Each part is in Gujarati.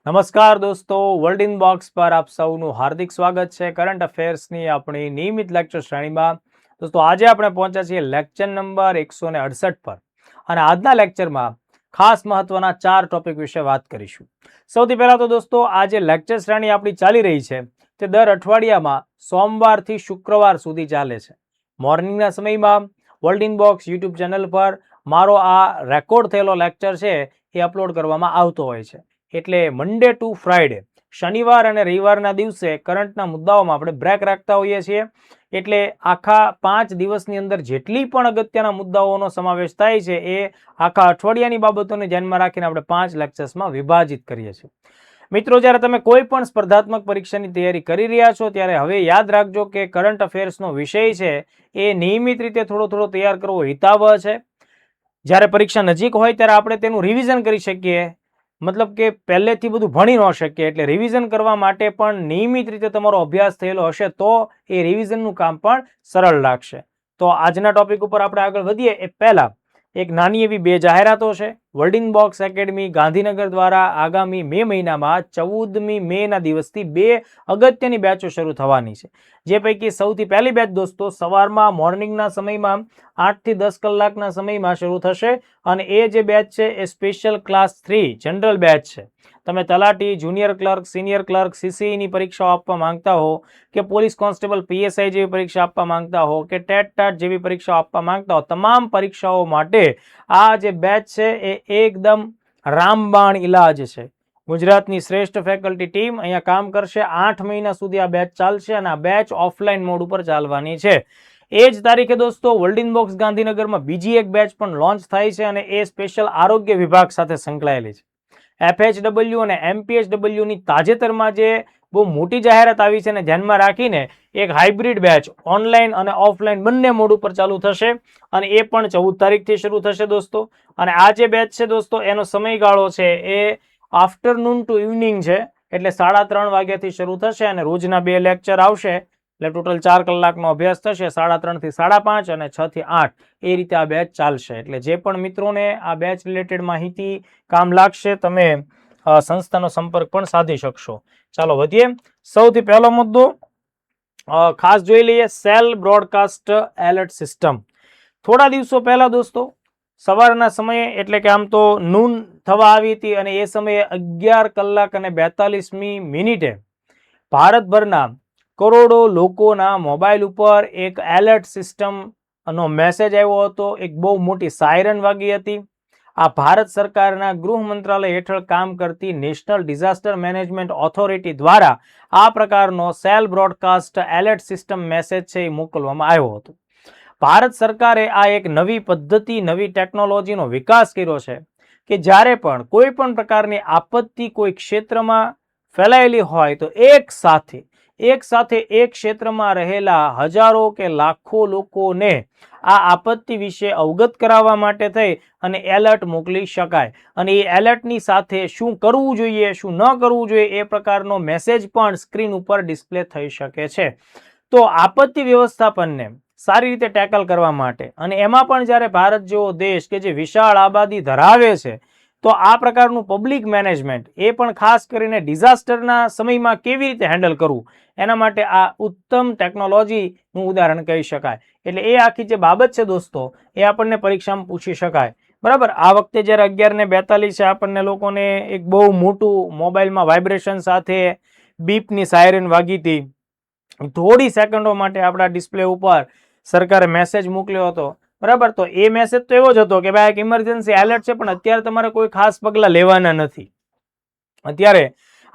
નમસ્કાર દોસ્તો, વર્લ્ડ ઇન બોક્સ પર આપ સૌનું હાર્દિક સ્વાગત છે કરંટ અફેર્સની આપણી નિયમિત લેક્ચર શ્રેણીમાં. દોસ્તો, આજે આપણે પહોંચ્યા છીએ લેક્ચર નંબર 168 પર અને આજના લેક્ચરમાં ખાસ મહત્વના 4 ટોપિક વિશે વાત કરીશું. સૌથી પહેલા તો દોસ્તો, આ જે લેક્ચર શ્રેણી આપણી ચાલી રહી છે તે દર અઠવાડિયામાં સોમવારથી શુક્રવાર સુધી ચાલે છે. મોર્નિંગના સમયમાં world in box YouTube channel પર મારો આ રેકોર્ડ થયેલો લેક્ચર છે એ અપલોડ કરવામાં આવતો હોય છે. એટલે મંડે ટુ ફ્રાઈડે, શનિવાર અને રવિવારના દિવસે કરંટના મુદ્દાઓમાં આપણે બ્રેક રાખતા હોઈએ છીએ. એટલે આખા 5 દિવસની અંદર જેટલી પણ અગત્યના મુદ્દાઓનો સમાવેશ થાય છે એ આખા અઠવાડિયાની બાબતોને ધ્યાનમાં રાખીને આપણે 5 લેક્ચર્સમાં વિભાજિત કરીએ છીએ. મિત્રો, જ્યારે તમે કોઈ પણ સ્પર્ધાત્મક પરીક્ષાની તૈયારી કરી રહ્યા છો ત્યારે હવે યાદ રાખજો કે કરંટ અફેર્સનો વિષય છે એ નિયમિત રીતે થોડો તૈયાર કરવો હિતાવહ છે. જ્યારે પરીક્ષા નજીક હોય ત્યારે આપણે તેનું રિવિઝન કરી શકીએ, મતલબ કે પહેલેથી બધું ભણી ન શકીએ. એટલે રિવિઝન કરવા માટે પણ નિયમિત રીતે તમારો અભ્યાસ થયેલો હશે તો એ રિવિઝનનું કામ પણ સરળ લાગશે. તો આજના ટોપિક ઉપર આપણે આગળ વધીએ એ પહેલા એક નાની એવી 2 જાહેરાતો છે. World in box academy Gandhinagar દ્વારા આગામી મે મહિનામાં 14મી મેના દિવસથી 2 અગત્યની બેચો શરૂ થવાની છે. જે પૈકી સૌથી પહેલી બેચ દોસ્તો સવારમાં મોર્નિંગના સમયમાં 8 થી 10 કલાકના સમયમાં શરૂ થશે અને એ જે બેચ છે એ સ્પેશિયલ ક્લાસ 3 જનરલ બેચ છે. તમે તલાટી, જુનિયર ક્લર્ક, સિનિયર ક્લર્ક, સીસીઈની પરીક્ષાઓ આપવા માંગતા હો કે પોલીસ કોન્સ્ટેબલ પીએસઆઈ જેવી પરીક્ષા આપવા માંગતા હો કે ટેટ ટાટ જેવી પરીક્ષાઓ આપવા માંગતા હો, તમામ પરીક્ષાઓ માટે આ જે બેચ છે એ એકદમ રામબાણ ઇલાજ છે. ગુજરાતની શ્રેષ્ઠ ફેકલ્ટી ટીમ અહીંયા કામ કરશે. 8 મહિના સુધી આ બેચ ચાલશે અને આ બેચ ઓફલાઈન મોડ ઉપર ચાલવાની છે. એ જ તારીખે દોસ્તો વર્લ્ડ ઇન બોક્સ ગાંધીનગરમાં બીજી એક બેચ પણ લોન્ચ થાય છે અને એ સ્પેશિયલ આરોગ્ય વિભાગ સાથે સંકળાયેલી છે. FHW અને MPHW ની તાજેતરમાં જે બહુ મોટી જાહેરાત આવી છે ને ધ્યાનમાં રાખીને એક હાઇબ્રિડ બેચ ઓનલાઈન અને ઓફલાઈન બંને મોડ ઉપર ચાલુ થશે અને એ પણ 14 તારીખથી શરૂ થશે દોસ્તો. અને આ જે બેચ છે દોસ્તો એનો સમયગાળો છે એ આફ્ટરનૂન ટુ ઇવનિંગ છે. એટલે 3:30 વાગ્યાથી શરૂ થશે અને રોજના 2 લેક્ચર આવશે. એટલે ટોટલ 4 કલાકનો અભ્યાસ થશે. 3:30 થી 5:30 અને 6 થી 8 એ રીતે આ બેચ ચાલશે. એટલે જે પણ મિત્રોને આ બેચ રિલેટેડ માહિતી કામ લાગશે તમે સંસ્થાનો સંપર્ક પણ સાધી શકશો. ચાલો વધીએ. સૌથી પહેલો મુદ્દો ખાસ જોઈ લઈએ, સેલ બ્રોડકાસ્ટ એલર્ટ સિસ્ટમ. થોડા દિવસો પહેલા દોસ્તો સવારના સમયે, એટલે કે આમ તો નૂન થવા આવી હતી અને એ સમયે 11 કલાક અને 42મી મિનિટે ભારતભરના કરોડો લોકોના મોબાઈલ ઉપર એક એલર્ટ સિસ્ટમનો મેસેજ આવ્યો હતો. એક બહુ મોટી સાયરન વાગી હતી. આ ભારત સરકારના ગૃહ મંત્રાલય હેઠળ કામ કરતી નેશનલ ડિઝાસ્ટર મેનેજમેન્ટ ઓથોરિટી દ્વારા આ પ્રકારનો cell broadcast alert system message છે એ મોકલવામાં આવ્યો હતો. ભારત સરકારે આ એક નવી પદ્ધતિ, નવી ટેકનોલોજીનો વિકાસ કર્યો છે કે જ્યારે પણ કોઈ પણ પ્રકારની આપત્તિ કોઈ ક્ષેત્રમાં ફેલાયેલી હોય તો એક સાથે એક ક્ષેત્રમાં રહેલા હજારો કે લાખો લોકોને આ આપત્તિ વિશે અવગત કરાવવા માટે થઈ અને એલર્ટ મોકલી શકાય. અને એ એલર્ટની સાથે શું કરવું જોઈએ, શું ન કરવું જોઈએ એ પ્રકારનો મેસેજ પણ સ્ક્રીન ઉપર ડિસ્પ્લે થઈ શકે છે. તો આપત્તિ વ્યવસ્થાપનને સારી રીતે ટેકલ કરવા માટે અને એમાં પણ જ્યારે ભારત જેવો દેશ કે જે વિશાળ આબાદી ધરાવે છે તો આ પ્રકારનું પબ્લિક મેનેજમેન્ટ એ પણ ખાસ કરીને ડિઝાસ્ટરના સમયમાં કેવી રીતે હેન્ડલ કરવું એના માટે આ ઉત્તમ ટેકનોલોજીનું ઉદાહરણ કહી શકાય. એટલે એ આખી જે બાબત છે દોસ્તો એ આપણને પરીક્ષામાં પૂછી શકાય. બરાબર. આ વખતે જ્યારે 11:42 છે આપણને લોકોને એક બહુ મોટું મોબાઈલમાં વાઇબ્રેશન સાથે બીપની સાયરન વાગી હતી. થોડી સેકન્ડો માટે આપણા ડિસ્પ્લે ઉપર સરકારે મેસેજ મોકલ્યો હતો. બરાબર. તો એ મેસેજ તો એવો જ હતો કે ભાઈ એક ઇમરજન્સી એલર્ટ છે પણ અત્યારે તમારે કોઈ ખાસ પગલા લેવાના નથી. અત્યારે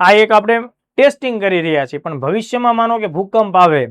આ એક આપણે ટેસ્ટિંગ કરી રહ્યા છીએ, પણ ભવિષ્યમાં માનો કે ભૂકંપ આવે,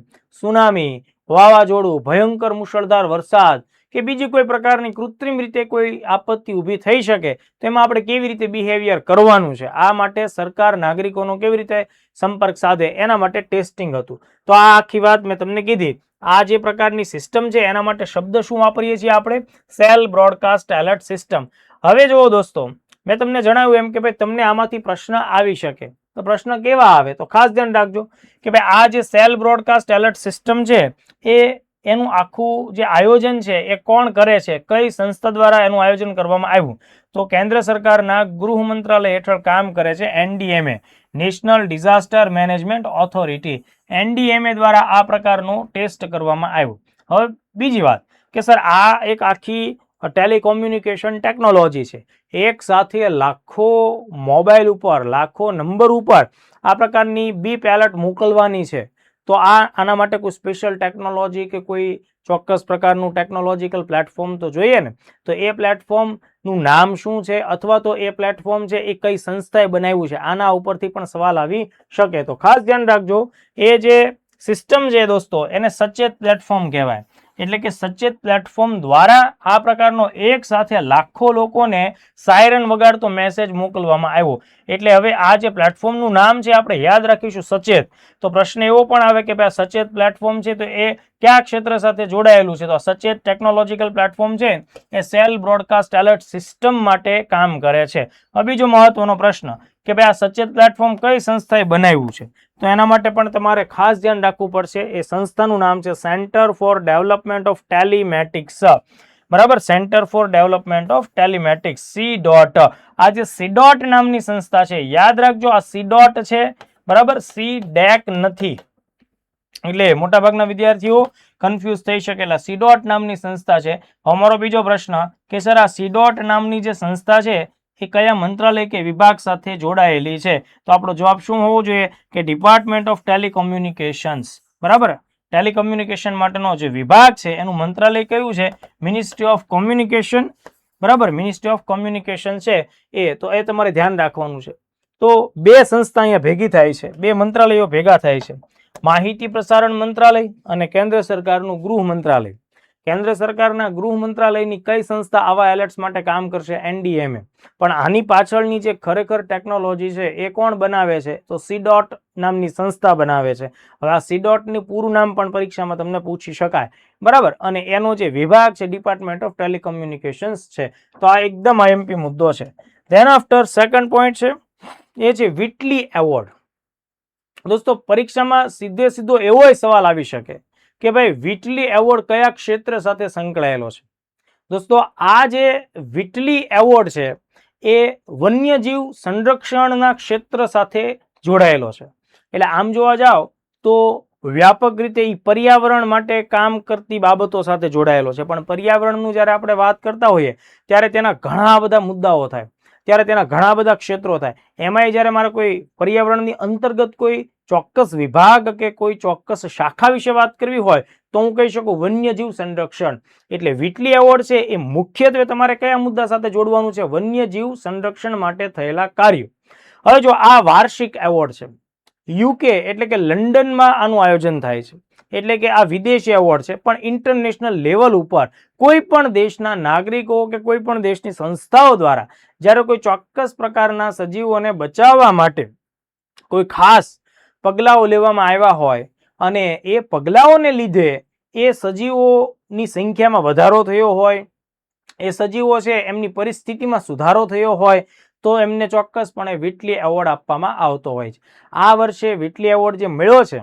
સુનામી, વાવાઝોડું, ભયંકર મુશળધાર વરસાદ કે બીજી કોઈ પ્રકારની કૃત્રિમ રીતે કોઈ આપત્તિ ઊભી થઈ શકે તો એમાં આપણે કેવી રીતે બિહેવિયર કરવાનું છે, આ માટે સરકાર નાગરિકોનો કેવી રીતે સંપર્ક સાધે એના માટે ટેસ્ટિંગ હતું. તો આ આખી વાત મેં તમને કીધી. આ જે પ્રકારની સિસ્ટમ છે એના માટે શબ્દ શું વાપરીએ છીએ આપણે? Cell broadcast alert system. હવે જુઓ દોસ્તો, મેં તમને જણાવ્યું એમ કે ભાઈ તમને આમાંથી પ્રશ્ન આવી શકે. તો પ્રશ્ન કેવા આવે તો ખાસ ધ્યાન રાખજો કે ભાઈ આ જે સેલ બ્રોડકાસ્ટ એલર્ટ સિસ્ટમ છે એ એનું આખું જે આયોજન છે એ કોણ કરે છે, કઈ સંસ્થા દ્વારા એનું આયોજન કરવામાં આવ્યું? તો કેન્દ્ર સરકારના ગૃહ મંત્રાલય હેઠળ કામ કરે છે NDMA, national disaster management authority. NDMA દ્વારા આ પ્રકારનું ટેસ્ટ કરવામાં આવ્યું. હવે બીજી વાત કે સર આ એક આખી ટેલિકોમ્યુનિકેશન ટેકનોલોજી છે, એક સાથે લાખો મોબાઈલ ઉપર, લાખો નંબર ઉપર આ પ્રકારની બીપ એલર્ટ મોકલવાની છે, તો આના માટે કોઈ સ્પેશિયલ ટેકનોલોજી કે કોઈ ચોક્કસ પ્રકારનું ટેકનોલોજીકલ પ્લેટફોર્મ તો જોઈએ ને. તો એ પ્લેટફોર્મનું નામ શું છે, અથવા તો એ પ્લેટફોર્મ છે એ કઈ સંસ્થાએ બનાવ્યું છે, આના ઉપરથી પણ સવાલ આવી શકે. તો ખાસ ધ્યાન રાખજો, એ જે સિસ્ટમ છે દોસ્તો એને સચેત પ્લેટફોર્મ કહેવાય. એટલે કે સચેત પ્લેટફોર્મ દ્વારા આ પ્રકારનો એક સાથે લાખો લોકોને સાયરન વગાડતો મેસેજ મોકલવામાં આવ્યો. એટલે હવે આ જે પ્લેટફોર્મનું નામ છે આપણે યાદ રાખીશું, સચેત. તો પ્રશ્ન એવો પણ આવે કે ભાઈ સચેત પ્લેટફોર્મ છે તો એ કયા ક્ષેત્ર સાથે જોડાયેલું છે? તો સચેત ટેકનોલોજીકલ પ્લેટફોર્મ છે એ સેલ બ્રોડકાસ્ટ એલર્ટ સિસ્ટમ માટે કામ કરે છે. હવે બીજો મહત્વનો પ્રશ્ન કે ભાઈ આ સચેત પ્લેટફોર્મ કઈ સંસ્થાએ બનાવ્યું છે? તો એના માટે પણ તમારે ખાસ ધ્યાન રાખવું પડશે. એ સંસ્થાનું નામ છે centre for development of telematics. બરાબર, centre for development of telematics, C. આ જે C. નામની સંસ્થા છે, યાદ રાખજો આ C. છે, બરાબર, C.DEC નથી. એટલે મોટાભાગના વિદ્યાર્થીઓ કન્ફ્યુઝ થઈ શકેલા. C. નામની સંસ્થા છે. અમારો બીજો પ્રશ્ન કે સર આ C. નામની જે સંસ્થા છે એ કયા મંત્રાલય કે વિભાગ સાથે જોડાયેલી છે? તો આપણો જવાબ શું હોવો જોઈએ કે ડિપાર્ટમેન્ટ ઓફ ટેલિકોમ્યુનિકેશન્સ. બરાબર, ટેલિકોમ્યુનિકેશન માટેનો જે વિભાગ છે એનું મંત્રાલય કયું છે? Ministry of communication. બરાબર, મિનિસ્ટ્રી ઓફ કોમ્યુનિકેશન છે એ. તો એ તમારે ધ્યાન રાખવાનું છે. તો બે સંસ્થા અહીંયા ભેગી થાય છે, બે મંત્રાલયો ભેગા થાય છે, માહિતી પ્રસારણ મંત્રાલય અને કેન્દ્ર સરકારનું ગૃહ મંત્રાલય. કેન્દ્ર સરકારના ગૃહ મંત્રાલયની કઈ સંસ્થા આવા એલર્ટ્સ માટે કામ કરશે? NDMA. પણ આની પાછળની જે ખરેખર ટેકનોલોજી છે એ કોણ બનાવે છે? તો C. નામની સંસ્થા બનાવે છે. હવે આ C. ની પૂરું નામ પણ પરીક્ષામાં તમને પૂછી શકાય. બરાબર, અને એનો જે વિભાગ છે ડિપાર્ટમેન્ટ ઓફ ટેલિકોમ્યુનિકેશન્સ છે. તો આ એકદમ IMP મુદ્દો છે. ધેન આફ્ટર સેકન્ડ પોઈન્ટ છે એ છે વિટલી એવોર્ડ. દોસ્તો પરીક્ષામાં સીધો એવો સવાલ આવી શકે કે ભાઈ વિટલી એવોર્ડ કયા ક્ષેત્ર સાથે સંકળાયેલો છે? દોસ્તો આ જે વિટલી એવોર્ડ છે એ વન્યજીવ સંરક્ષણના ક્ષેત્ર સાથે જોડાયેલો છે. એટલે આમ જોવા જાવ તો વ્યાપક રીતે એ પર્યાવરણ માટે કામ કરતી બાબતો સાથે જોડાયેલો છે. પણ પર્યાવરણનું જ્યારે આપણે વાત કરતા હોઈએ ત્યારે તેના ઘણા બધા મુદ્દાઓ થાય, ત્યારે તેના ઘણા બધા ક્ષેત્રો થાય. એમાંય જ્યારે મારે કોઈ પર્યાવરણની અંતર્ગત કોઈ ચોક્કસ વિભાગ કે કોઈ ચોક્કસ શાખા વિશે વાત કરવી હોય તો હું કહી શકું વન્યજીવ સંરક્ષણ. એટલે વિટલી એવોર્ડ છે એ મુખ્યત્વે તમારે કયા મુદ્દા સાથે જોડવાનું છે? વન્યજીવ સંરક્ષણ માટે થયેલા કાર્યો. હવે જો આ વાર્ષિક એવોર્ડ છે, UK એટલે કે લંડનમાં આનું આયોજન થાય છે, એટલે કે આ વિદેશી એવોર્ડ છે, પણ ઇન્ટરનેશનલ લેવલ ઉપર કોઈ પણ દેશના નાગરિકો કે કોઈ પણ દેશની સંસ્થાઓ દ્વારા જ્યારે કોઈ ચોક્કસ પ્રકારના સજીવોને બચાવવા માટે કોઈ ખાસ પગલાઓ લેવામાં આવ્યા હોય અને એ પગલાઓને લીધે એ સજીવોની સંખ્યામાં વધારો થયો હોય, એ સજીવો છે એમની પરિસ્થિતિમાં સુધારો થયો હોય તો એમને ચોક્કસપણે વિટલી એવોર્ડ આપવામાં આવતો હોય છે. આ વર્ષે વિટલી એવોર્ડ જે મળ્યો છે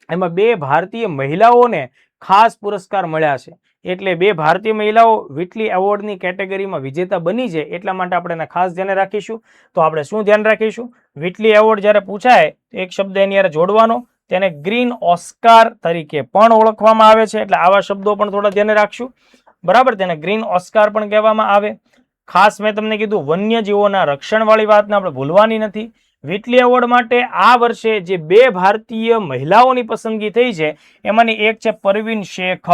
એમાં 2 ભારતીય મહિલાઓને ખાસ પુરસ્કાર મળ્યા છે. એટલે 2 ભારતીય મહિલાઓ વિટલી એવોર્ડની કેટેગરીમાં વિજેતા બની છે. એટલા માટે આપણે એને ખાસ ધ્યાન રાખીશું. તો આપણે શું ધ્યાન રાખીશું? વિટલી એવોર્ડ જ્યારે પૂછાય એક શબ્દ એની યાર જોડવાનો, તેને ગ્રીન ઓસ્કાર તરીકે પણ ઓળખવામાં આવે છે. એટલે આવા શબ્દો પણ થોડા ધ્યાન રાખશું. બરાબર, તેને ગ્રીન ઓસ્કાર પણ કહેવામાં આવે. ખાસ મેં તમને કીધું વન્યજીવોના રક્ષણવાળી વાતને આપણે ભૂલવાની નથી. વિટલી એવોર્ડ માટે આ વર્ષે જે 2 ભારતીય મહિલાઓની પસંદગી થઈ છે એમાંની એક છે પરવીન શેખ.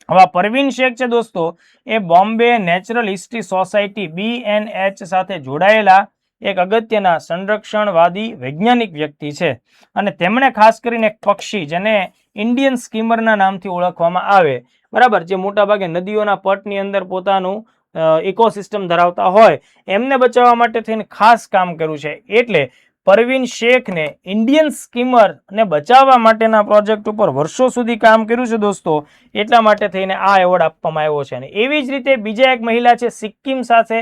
હવે પરવીન શેખ છે દોસ્તો એ Bombay natural history society BNH સાથે જોડાયેલા એક અગત્યના સંરક્ષણવાદી વૈજ્ઞાનિક વ્યક્તિ છે. અને તેમણે ખાસ કરીને એક પક્ષી જેને ઇન્ડિયન સ્કીમરના નામથી ઓળખવામાં આવે, બરાબર, જે મોટાભાગે નદીઓના પટની અંદર પોતાનું ઇકોસિસ્ટમ ધરાવતા હોય એમને બચાવવા માટે થઈને ખાસ કામ કર્યું છે. એટલે પરવીન શેખને ઇન્ડિયન સ્કીમરને બચાવવા માટેના પ્રોજેક્ટ ઉપર વર્ષો સુધી કામ કર્યું છે દોસ્તો. એટલા માટે થઈને આ એવોર્ડ આપવામાં આવ્યો છે. અને એવી જ રીતે બીજા એક મહિલા છે સિક્કિમ સાથે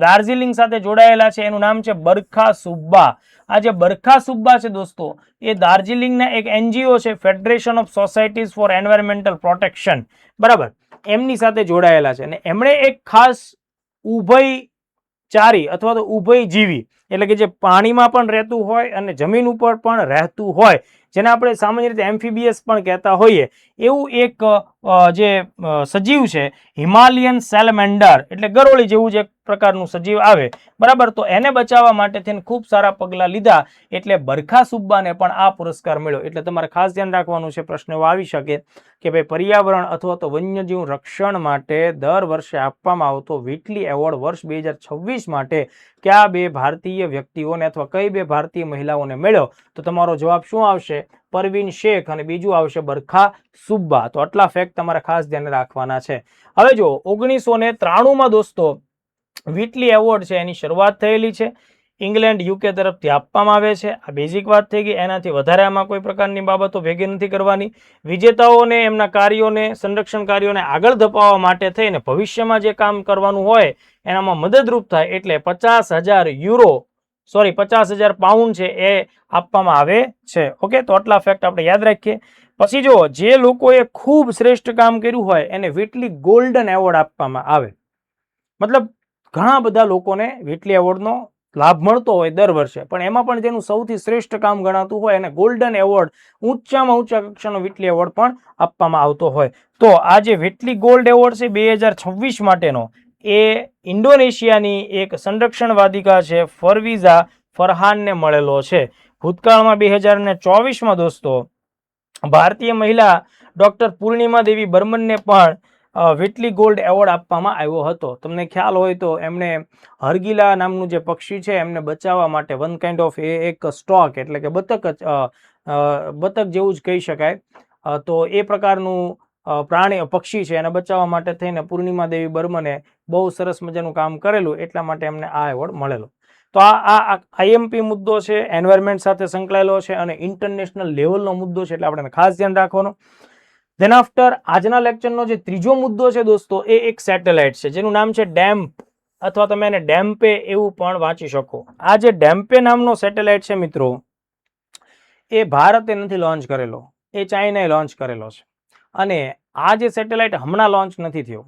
દાર્જિલિંગ સાથે જોડાયેલા છે એનું નામ છે બરખા સુબ્બા. આ જે બરખા સુબ્બા છે દોસ્તો, એ દાર્જિલિંગના એક NGO છે, federation of societies for environmental protection, બરાબર, એમની સાથે જોડાયેલા છે. અને એમણે એક ખાસ ઉભયચારી અથવા તો ઉભયજીવી એટલે કે જે પાણીમાં પણ રહેતું હોય અને જમીન ઉપર પણ રહેતું હોય, જેને આપણે સામાન્ય રીતે એમ્ફીબિયસ પણ કહેતા હોઈએ, એવું એક જે સજીવ છે, હિમાલયન સેલેમેન્ડર એટલે ગરોળી જેવું જ એક પ્રકારનું સજીવ આવે, બરાબર, તો એને બચાવવા માટે થઈને ખૂબ સારા પગલાં લીધા, એટલે બરખા સુબ્બાને પણ આ પુરસ્કાર મળ્યો. એટલે તમારે ખાસ ધ્યાન રાખવાનું છે, પ્રશ્ન એવો આવી શકે કે ભાઈ પર્યાવરણ અથવા તો વન્યજીવ રક્ષણ માટે દર વર્ષે આપવામાં આવતો વ્હિટલી એવોર્ડ વર્ષ 2026 માટે કયા બે ભારતીય વ્યક્તિઓને અથવા કઈ બે ભારતીય મહિલાઓને મળ્યો? તો તમારો જવાબ શું આવશે? પરવીન શેખ, અને બીજું આવશે બરખા સુબ્બા. તો આટલા ફેક્ટ તમારે ખાસ ધ્યાન રાખવાના છે. હવે જો 1993માં દોસ્તો વ્હિટલી એવોર્ડ છે એની શરૂઆત થયેલી છે, ઇંગ્લેન્ડ UK તરફથી આપવામાં આવે છે. આ બેઝિક વાત થઈ ગઈ, એનાથી વધારે આમાં કોઈ પ્રકારની બાબતો ભેગી નથી કરવાની. વિજેતાઓને એમના કાર્યોને, સંરક્ષણ કાર્યોને આગળ ધપાવવા માટે થઈને ભવિષ્યમાં જે કામ કરવાનું હોય એનામાં મદદરૂપ થાય એટલે 50,000 પાઉન્ડ છે એ આપવામાં આવે છે. ઓકે, તો આટલા ફેક્ટ આપણે યાદ રાખીએ. પછી જો જે લોકોએ ખૂબ શ્રેષ્ઠ કામ કર્યું હોય એને વ્હિટલી ગોલ્ડન એવોર્ડ આપવામાં આવે. મતલબ ઘણા બધા લોકોને વ્હિટલી એવોર્ડનો લાભ મળતો હોય દર વર્ષે, પણ એમાં પણ જેનું સૌથી શ્રેષ્ઠ કામ ગણાતું હોય એને ગોલ્ડન એવોર્ડ, ઊંચામાં ઊંચા કક્ષાનો વ્હિટલી એવોર્ડ પણ આપવામાં આવતો હોય. તો આ જે વ્હિટલી ગોલ્ડ એવોર્ડ છે 2026 માટેનો, એ ઇન્ડોનેશિયાની એક સંરક્ષણવાદિકા છે ફરવીઝા ફરહાનને મળેલો છે. ભૂતકાળમાં 2024માં દોસ્તો ભારતીય મહિલા ડોક્ટર પૂર્ણિમા દેવી બર્મનને પણ વ્હિટલી ગોલ્ડ એવોર્ડ આપવામાં આવ્યો હતો. તમને ખ્યાલ હોય તો એમણે હરગીલા નામનું જે પક્ષી છે એમને બચાવવા માટે વન કાઇન્ડ ઓફ એક સ્ટોક એટલે કે બતક જેવું જ કહી શકાય, તો એ પ્રકારનું પક્ષી છે એને બચાવવા માટે થઈને પૂર્ણિમા દેવી બર્મને બહુ સરસ મજાનું કામ કરેલું, એટલા માટે એમને આ એવોર્ડ મળેલો. તો આ IMP મુદ્દો છે, એન્વાયરમેન્ટ સાથે સંકળાયેલો છે અને ઇન્ટરનેશનલ લેવલનો મુદ્દો છે, એટલે આપણે ખાસ ધ્યાન રાખવાનું. ધેન આફ્ટર આજના લેક્ચરનો જે ત્રીજો મુદ્દો છે દોસ્તો, એ એક સેટેલાઇટ છે જેનું નામ છે ડેમ્પ, અથવા તમે એને ડેમ્પે એવું પણ વાંચી શકો. આ જે ડેમ્પે નામનો સેટેલાઇટ છે મિત્રો, એ ભારતે નથી લોન્ચ કરેલો, એ ચાઇનાએ લોન્ચ કરેલો છે. અને આ જે સેટેલાઇટ હમણાં લોન્ચ નથી થયો,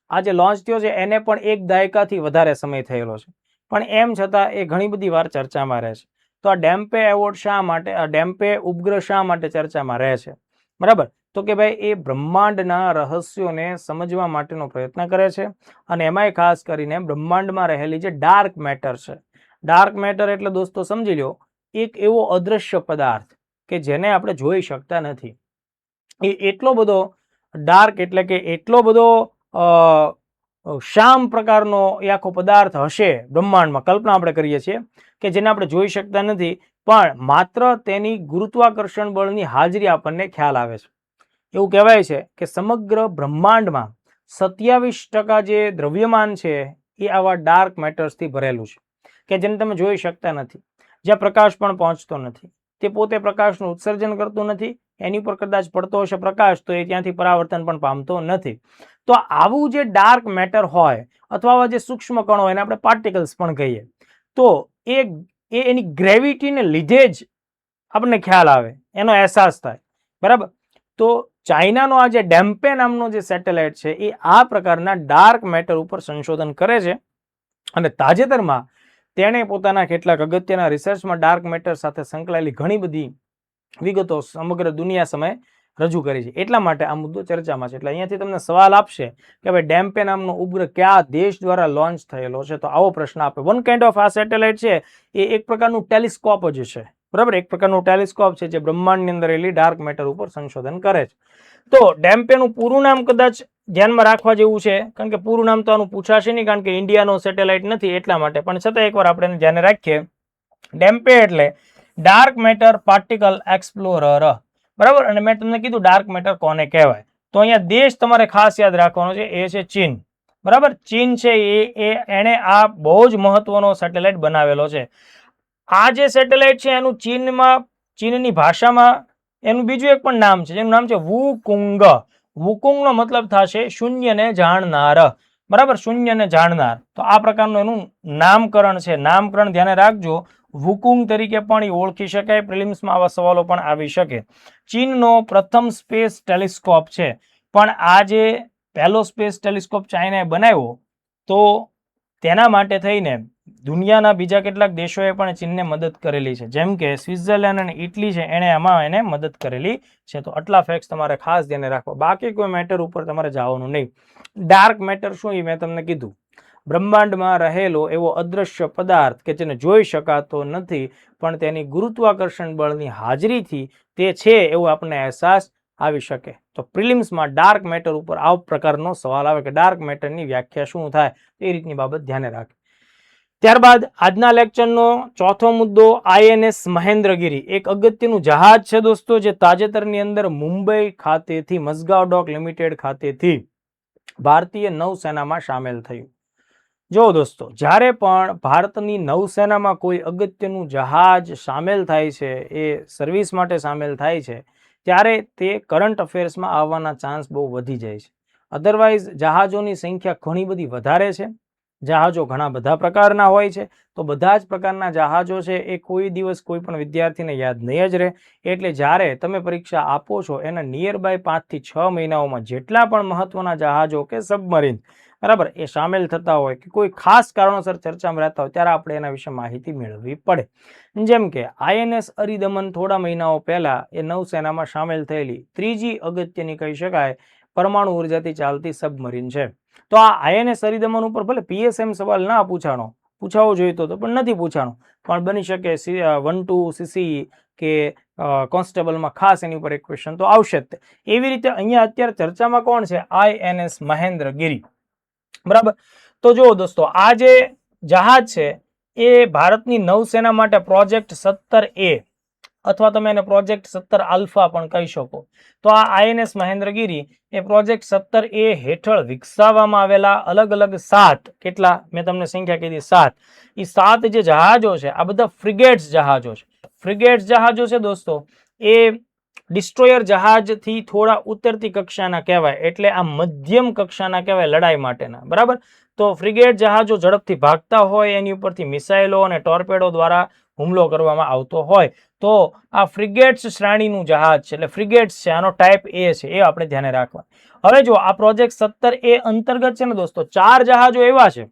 આ જે લોન્ચ થયો છે એને પણ 1 દાયકાથી વધારે સમય થયેલો છે, પણ એમ છતાં એ ઘણી બધી વાર ચર્ચામાં રહે છે. તો આ ડેમ્પે એવોર્ડ શા માટે, આ ડેમ્પે ઉપગ્રહ શા માટે ચર્ચામાં રહે છે? બરાબર, તો કે ભાઈ એ બ્રહ્માંડના રહસ્યોને સમજવા માટેનો પ્રયત્ન કરે છે, અને એમાંય ખાસ કરીને બ્રહ્માંડમાં રહેલી જે ડાર્ક મેટર છે. ડાર્ક મેટર એટલે દોસ્તો સમજી લો, એક એવો અદૃશ્ય પદાર્થ કે જેને આપણે જોઈ શકતા નથી. એ એટલો બધો ડાર્ક એટલે કે એટલો બધો શ્યામ પ્રકારનો એ આખો પદાર્થ હશે બ્રહ્માંડમાં, કલ્પના આપણે કરીએ છીએ કે જેને આપણે જોઈ શકતા નથી, પણ માત્ર તેની ગુરુત્વાકર્ષણ બળની હાજરી આપણને ખ્યાલ આવે છે. એવું કહેવાય છે કે સમગ્ર બ્રહ્માંડમાં 27% જે દ્રવ્યમાન છે એ આવા ડાર્ક મેટર્સથી ભરેલું છે, કે જેને તમે જોઈ શકતા નથી, જ્યાં પ્રકાશ પણ પહોંચતો નથી, તે પોતે પ્રકાશનું ઉત્સર્જન કરતું નથી, એની ઉપર કદાચ પડતો હશે પ્રકાશ તો એ ત્યાંથી પરાવર્તન પણ પામતો નથી. તો આવું જે ડાર્ક મેટર હોય અથવા આવા જે સૂક્ષ્મ કણો એને આપણે પાર્ટિકલ્સ પણ કહીએ, તો એની ગ્રેવિટીને લીધે જ આપણને ખ્યાલ આવે, એનો અહેસાસ થાય. બરાબર, તો ચાઇનાનો આ જે ડેમ્પે નામનો જે સેટેલાઇટ છે એ આ પ્રકારના ડાર્ક મેટર ઉપર સંશોધન કરે છે, અને તાજેતરમાં તેણે પોતાના કેટલાક અગત્યના રિસર્ચમાં ડાર્ક મેટર સાથે સંકળાયેલી ઘણી બધી વિગતો સમગ્ર દુનિયા સામે રજૂ કરી છે. એટલા માટે આ મુદ્દો ચર્ચામાં છે. એટલે અહીંયાથી તમને સવાલ આપશે કે ભાઈ ડેમ્પે નામનો ઉપગ્રહ કયા દેશ દ્વારા લોન્ચ થયેલો છે, તો આવો પ્રશ્ન આપે. વન કાઇન્ડ ઓફ આ સેટેલાઇટ છે એ એક પ્રકારનું ટેલિસ્કોપ જ છે, બરાબર, એક પ્રકારનું ટેલિસ્કોપ છે જે બ્રહ્માંડની અંદર રહેલી ડાર્ક મેટર ઉપર સંશોધન કરે છે. તો ડેમ્પેનું પૂરું નામ કદાચ ધ્યાનમાં રાખવા જેવું છે, કારણ કે પૂરું નામ તો આનું પૂછાશે નહીં, કારણ કે ઇન્ડિયાનો સેટેલાઇટ નથી એટલા માટે, પણ છતાં એકવાર આપણે ધ્યાને રાખીએ. ડેમ્પે એટલે ડાર્ક મેટર પાર્ટિકલ એક્સપ્લોરર, બરાબર. અને મેં તમને કીધું ડાર્ક મેટર કોને કહેવાય, તો અહીંયા દેશ તમારે ખાસ યાદ રાખવાનો છે, એ છે ચીન. બરાબર, ચીન છે એને આ બહુ જ મહત્વનો સેટેલાઇટ બનાવેલો છે. આ જે સેટેલાઇટ છે એનું ચીનની ભાષામાં એનું બીજું એક પણ નામ છે, જેનું નામ છે વુકુંગ. વુકુંગનો મતલબ થશે શૂન્યને જાણનાર. બરાબર, શૂન્યને જાણનાર. તો આ પ્રકારનું એનું નામકરણ છે. નામકરણ ધ્યાને રાખજો. વુકુંગ તરીકે પણ એ ઓળખી શકાય. પ્રિલિમ્સમાં આવા સવાલો પણ આવી શકે. ચીનનો પ્રથમ સ્પેસ ટેલિસ્કોપ છે, પણ આ જે પહેલો સ્પેસ ટેલિસ્કોપ ચાઇનાએ બનાવ્યો, તો તેના માટે થઈને દુનિયાના બીજા કેટલાક દેશોએ પણ ચીનને મદદ કરેલી છે, જેમ કે સ્વિટ્ઝરલેન્ડ અને ઇટલી છે, એને મદદ કરેલી છે. તો આટલા ફેક્ટ્સ તમારે ખાસ ધ્યાને રાખવા. બાકી કોઈ મેટર ઉપર તમારે જવાનું નહીં. ડાર્ક મેટર શું, એ મેં તમને કીધું. બ્રહ્માંડમાં રહેલો એવો અદૃશ્ય પદાર્થ કે જેને જોઈ શકાતો નથી, પણ તેની ગુરુત્વાકર્ષણ બળની હાજરીથી તે છે એવો આપણને અહેસાસ આવી શકે. તો પ્રિલિમ્સમાં ડાર્ક મેટર ઉપર આ પ્રકારનો સવાલ આવે કે ડાર્ક મેટરની વ્યાખ્યા શું થાય, એ રીતની બાબત ધ્યાને રાખે. ત્યારબાદ આજના લેક્ચરનો ચોથો મુદ્દો INS મહેન્દ્રગીરી. એક અગત્યનું જહાજ છે દોસ્તો, જે તાજેતરની અંદર મુંબઈ ખાતેથી મઝગાંવ ડોક લિમિટેડ ખાતેથી ભારતીય નૌસેનામાં સામેલ થયું. જો દોસ્તો, જ્યારે પણ ભારતની નૌસેનામાં કોઈ અગત્યનું જહાજ સામેલ થાય છે, એ સર્વિસ માટે સામેલ થાય છે, ત્યારે તે કરંટ અફેર્સમાં આવવાના ચાન્સ બહુ વધી જાય છે. અધરવાઇઝ જહાજોની સંખ્યા ઘણી બધી વધારે છે. જહાજો ઘણા બધા પ્રકારના હોય છે, તો બધા જ પ્રકારના જહાજો છે એ કોઈ દિવસ કોઈ પણ વિદ્યાર્થીને યાદ નહીં જ રહે. એટલે જ્યારે તમે પરીક્ષા આપો છો એના નિયર બાય 5 થી 6 મહિનાઓમાં જેટલા પણ મહત્વના જહાજો કે સબમરીન, બરાબર, એ સામેલ થતા હોય કે કોઈ ખાસ કારણોસર ચર્ચામાં રહેતા હોય, ત્યારે આપણે એના વિશે માહિતી મેળવવી પડે. જેમ કે INS અરિદમન થોડા મહિનાઓ પહેલા એ નૌસેનામાં સામેલ થયેલી ત્રીજી અગત્યની કહી શકાય પરમાણુ ઉર્જાથી ચાલતી સબમરીન છે. તો આ INS અરિદમન ઉપર ભલે PSM સવાલ ના પૂછાવો જોઈતો હતો, પણ નથી પૂછાણો. પણ બની શકે 1-2 CCE કે કોન્સ્ટેબલમાં ખાસ એની ઉપર એક ક્વેશ્ચન તો આવશે જ. એવી રીતે અહીંયા અત્યારે ચર્ચામાં કોણ છે? INS મહેન્દ્રગીરી. બરાબર. તો જુઓ દોસ્તો, આ જે જહાજ છે એ ભારતની નૌસેના માટે પ્રોજેક્ટ 17A અથવા તમે એને પ્રોજેક્ટ 17 આલ્ફા પણ કહી શકો. તો આ INS મહેન્દ્રગીરી એ પ્રોજેક્ટ 17A હેઠળ વિકસાવવામાં આવેલા અલગ અલગ 7, કેટલા મેં તમને સંખ્યા કીધી 7, એ 7 જે જહાજો છે, આ બધા ફ્રિગેટ્સ જહાજો છે. ફ્રિગેટ્સ જહાજો છે દોસ્તો, એ ડિસ્ટ્રોયર જહાજથી થોડા ઉતરતી કક્ષાના કહેવાય, એટલે આ મધ્યમ કક્ષાના કહેવાય લડાઈ માટેના. બરાબર. તો ફ્રિગેટ જહાજો ઝડપથી ભાગતા હોય, એની ઉપરથી મિસાઇલો અને ટોર્પેડો દ્વારા હુમલો કરવામાં આવતો હોય. તો આ ફ્રિગેટ્સ શ્રેણીનું જહાજ છે, એટલે ફ્રિગેટ્સ છે, આનો ટાઈપ A છે, એ આપણે ધ્યાને રાખવા. હવે જો આ પ્રોજેક્ટ 17A અંતર્ગત છે ને દોસ્તો, 4 જહાજો એવા છે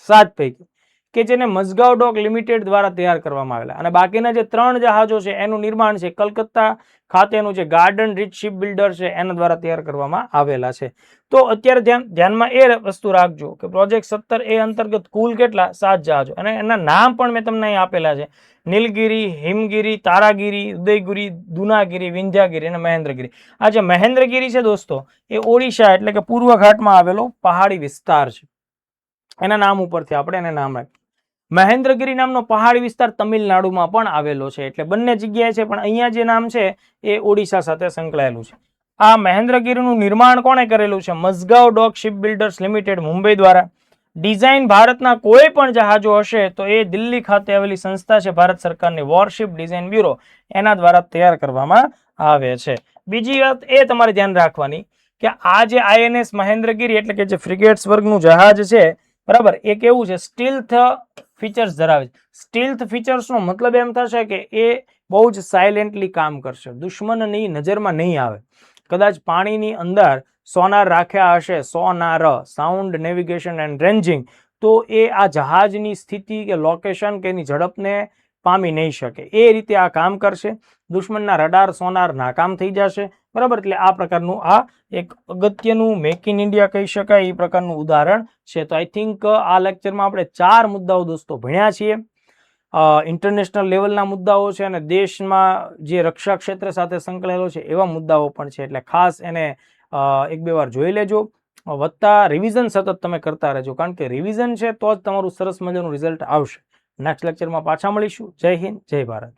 7 પૈકી કે જેને મઝગાંવ ડોક લિમિટેડ દ્વારા તૈયાર કરવામાં આવેલા, અને બાકીના જે 3 જહાજો છે એનું નિર્માણ છે કલકત્તા ખાતેનું જે ગાર્ડન રીચ શિપ બિલ્ડર છે એના દ્વારા તૈયાર કરવામાં આવેલા છે. તો અત્યારે ધ્યાનમાં એ વસ્તુ રાખજો કે પ્રોજેક્ટ 17A અંતર્ગત કુલ કેટલા? 7 જહાજો, અને એના નામ પણ મેં તમને અહીં આપેલા છે: નીલગિરી, હિમગિરી, તારાગીરી, ઉદયગીરી, દુનાગીરી, વિંધ્યાગીરી અને મહેન્દ્રગીરી. આ જે મહેન્દ્રગીરી છે દોસ્તો, એ ઓડિશા એટલે કે પૂર્વ ઘાટમાં આવેલો પહાડી વિસ્તાર છે. એના નામ ઉપરથી આપણે એને નામ રાખ્યું. મહેન્દ્રગીરી નામનો પહાડી વિસ્તાર તમિલનાડુમાં પણ આવેલો છે, એટલે બંને જગ્યાએ છે, પણ અહીંયા જે નામ છે એ ઓડિશા સાથે સંકળાયેલું છે. આ મહેન્દ્રગીરીનું નિર્માણ કોણે કરેલું છે? મઝગાંવ ડોક શિપ બિલ્ડર્સ લિમિટેડ મુંબઈ દ્વારા. ડિઝાઇન ભારતના કોઈ પણ જહાજો હશે તો એ દિલ્હી ખાતે આવેલી સંસ્થા છે ભારત સરકારની વોરશિપ ડિઝાઇન બ્યુરો, એના દ્વારા તૈયાર કરવામાં આવે છે. બીજી વાત એ તમારે ધ્યાન રાખવાની કે આ જે INS મહેન્દ્રગીરી એટલે કે જે ફ્રિગેટ્સ વર્ગનું જહાજ છે, બરાબર, એ કેવું છે? સ્ટીલ્થ ફીચર્સ ધરાવે છે. સ્ટીલ્થ ફીચર્સનો મતલબ એમ થશે કે એ બહુ જ સાયલેન્ટલી કામ કરશે, દુશ્મનની નજરમાં નહીં આવે. કદાચ પાણીની અંદર સોનાર રાખ્યા હશે, સોનાર, સાઉન્ડ નેવિગેશન એન્ડ રેન્જિંગ, તો એ આ જહાજની સ્થિતિ કે લોકેશન કે એની ઝડપને પામી નહીં શકે. એ રીતે આ કામ કરશે. દુશ્મનના રડાર સોનાર નાકામ થઈ જશે. બરાબર. એટલે આ પ્રકારનું આ એક અગત્યનું મેક ઇન ઇન્ડિયા કહી શકાય એ પ્રકારનું ઉદાહરણ છે. તો આઈ થિંક આ લેક્ચરમાં આપણે 4 મુદ્દાઓ દોસ્તો ભણ્યા છીએ. ઇન્ટરનેશનલ લેવલના મુદ્દાઓ છે, અને દેશમાં જે રક્ષા ક્ષેત્ર સાથે સંકળાયેલો છે એવા મુદ્દાઓ પણ છે. એટલે ખાસ એને 1-2 વાર જોઈ લેજો. વત્તા રિવિઝન સતત તમે કરતા રહેજો, કારણ કે રિવિઝન છે તો જ તમારું સરસ મજાનું રિઝલ્ટ આવશે. નેક્સ્ટ લેક્ચરમાં પાછા મળીશું. જય હિન્દ, જય ભારત.